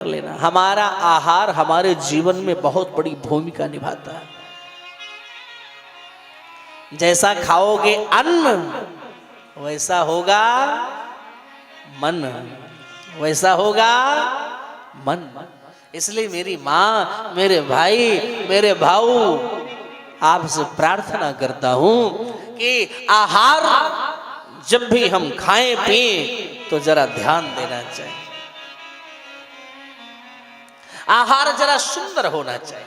लेना। हमारा आहार हमारे जीवन में बहुत बड़ी भूमिका निभाता है। जैसा खाओगे अन्न वैसा होगा मन, वैसा होगा मन। इसलिए मेरी माँ, मेरे भाई, मेरे भाऊ, आपसे प्रार्थना करता हूं कि आहार जब भी हम खाएं पिए तो जरा ध्यान देना चाहिए। आहार जरा सुंदर होना चाहिए।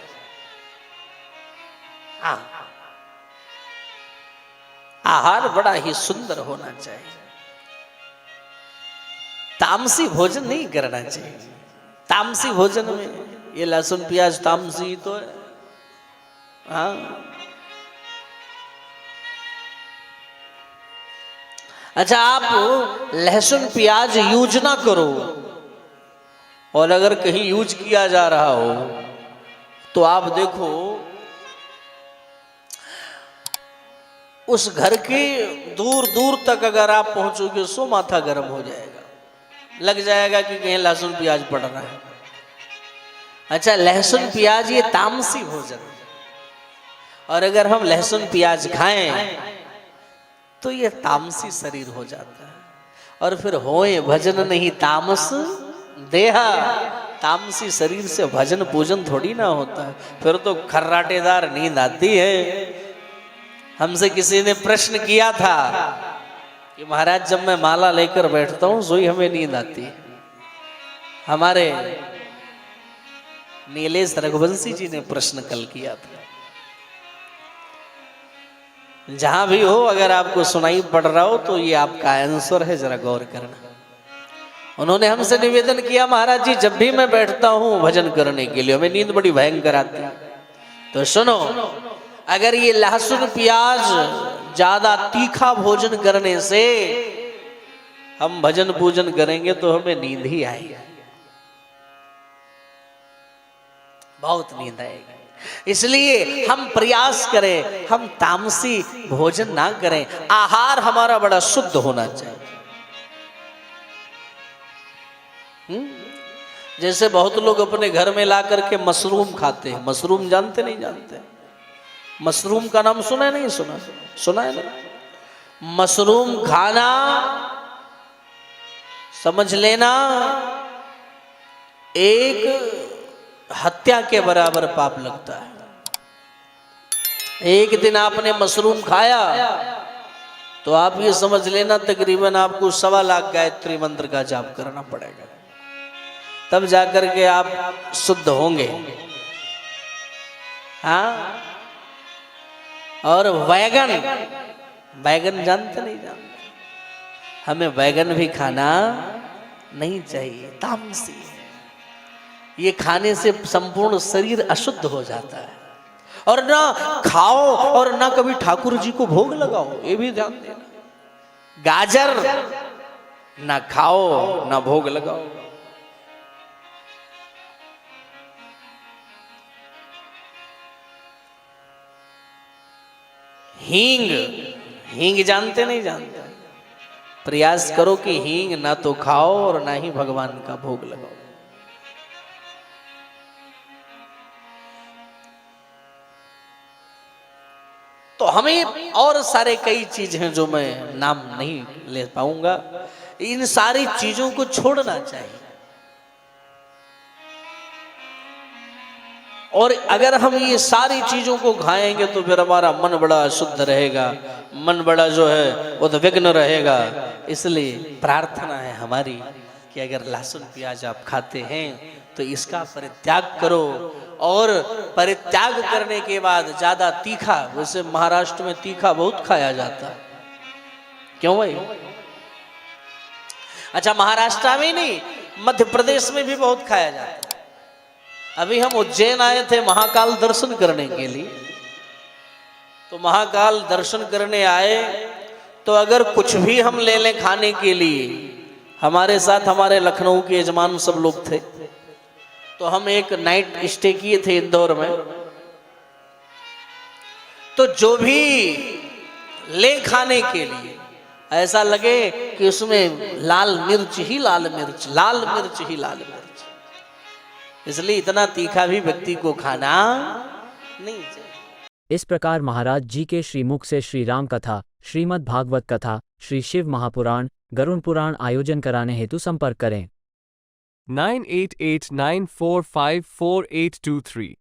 आहार बड़ा ही सुंदर होना चाहिए। तामसी भोजन नहीं करना चाहिए। तामसी भोजन में ये लहसुन प्याज तामसी तो है। हाँ, अच्छा, आप लहसुन प्याज यूज ना करो, और अगर कहीं यूज किया जा रहा हो तो आप देखो उस घर के दूर दूर तक अगर आप पहुंचोगे सो माथा गर्म हो जाएगा, लग जाएगा कि कहीं लहसुन प्याज पड़ रहा है। अच्छा, लहसुन प्याज ये तामसी भोजन है, और अगर हम लहसुन प्याज खाएं तो ये तामसी शरीर हो जाता है। और फिर होए भजन नहीं तामस देहा, तामसी शरीर से भजन पूजन थोड़ी ना होता है, फिर तो खर्राटेदार नींद आती है। हमसे किसी ने प्रश्न किया था कि महाराज जब मैं माला लेकर बैठता हूं सोई हमें नींद आती है। हमारे नीलेश रघुवंशी जी ने प्रश्न कल किया था। जहां भी हो, अगर आपको सुनाई पड़ रहा हो तो ये आपका आंसर है, जरा गौर करना। उन्होंने हमसे निवेदन किया, महाराज जी जब भी मैं बैठता हूं भजन करने के लिए हमें नींद बड़ी भयंकर आती है। तो सुनो, अगर ये लहसुन प्याज ज्यादा तीखा भोजन करने से हम भजन पूजन करेंगे तो हमें नींद ही आएगी, बहुत नींद आएगी। इसलिए हम प्रयास करें, हम तामसी भोजन ना करें। आहार हमारा बड़ा शुद्ध होना चाहिए। जैसे बहुत लोग अपने घर में ला करके मशरूम खाते हैं। मशरूम जानते नहीं जानते? मशरूम का नाम सुना है नहीं सुना? सुना है ना? मशरूम खाना समझ लेना एक हत्या के बराबर पाप लगता है। एक दिन आपने मशरूम खाया तो आप ये समझ लेना तकरीबन आपको 1.25 लाख गायत्री मंत्र का जाप करना पड़ेगा, तब जाकर के आप शुद्ध होंगे। हाँ, और बैगन, बैगन जानते नहीं जानते? हमें बैगन भी खाना नहीं चाहिए, तामसी। ये खाने से संपूर्ण शरीर अशुद्ध हो जाता है। और ना खाओ और ना कभी ठाकुर जी को भोग लगाओ, ये भी ध्यान देना। गाजर ना खाओ ना भोग लगाओ। हींग, हींग जानते नहीं जानते? प्रयास करो कि हींग ना तो खाओ और ना ही भगवान का भोग लगाओ। तो हमें और सारे कई चीज हैं जो मैं नाम नहीं ले पाऊंगा। इन सारी चीजों को छोड़ना चाहिए। और अगर हम ये सारी चीजों को खाएंगे तो फिर हमारा मन बड़ा शुद्ध रहेगा, मन बड़ा जो है उद्विग्न रहेगा। इसलिए प्रार्थना है हमारी कि अगर लहसुन प्याज आप खाते हैं तो इसका परित्याग करो। और परित्याग करने के बाद ज्यादा तीखा, वैसे महाराष्ट्र में तीखा बहुत खाया जाता है, क्यों भाई? अच्छा, महाराष्ट्र में नहीं, मध्य प्रदेश में भी बहुत खाया जाता है। अभी हम उज्जैन आए थे महाकाल दर्शन करने के लिए। तो महाकाल दर्शन करने आए तो अगर कुछ भी हम ले लें खाने के लिए, हमारे साथ हमारे लखनऊ के यजमान सब लोग थे, तो हम एक नाइट स्टे किए थे इंदौर में। तो जो भी ले खाने के लिए ऐसा लगे कि उसमें लाल मिर्च ही लाल मिर्च, लाल मिर्च ही लाल मिर्च। इसलिए इतना तीखा भी व्यक्ति को खाना नहीं चाहिए। इस प्रकार महाराज जी के श्रीमुख से श्री राम कथा, श्रीमद् भागवत कथा, श्री शिव महापुराण, गरुड़ पुराण आयोजन कराने हेतु संपर्क करें। 9889454823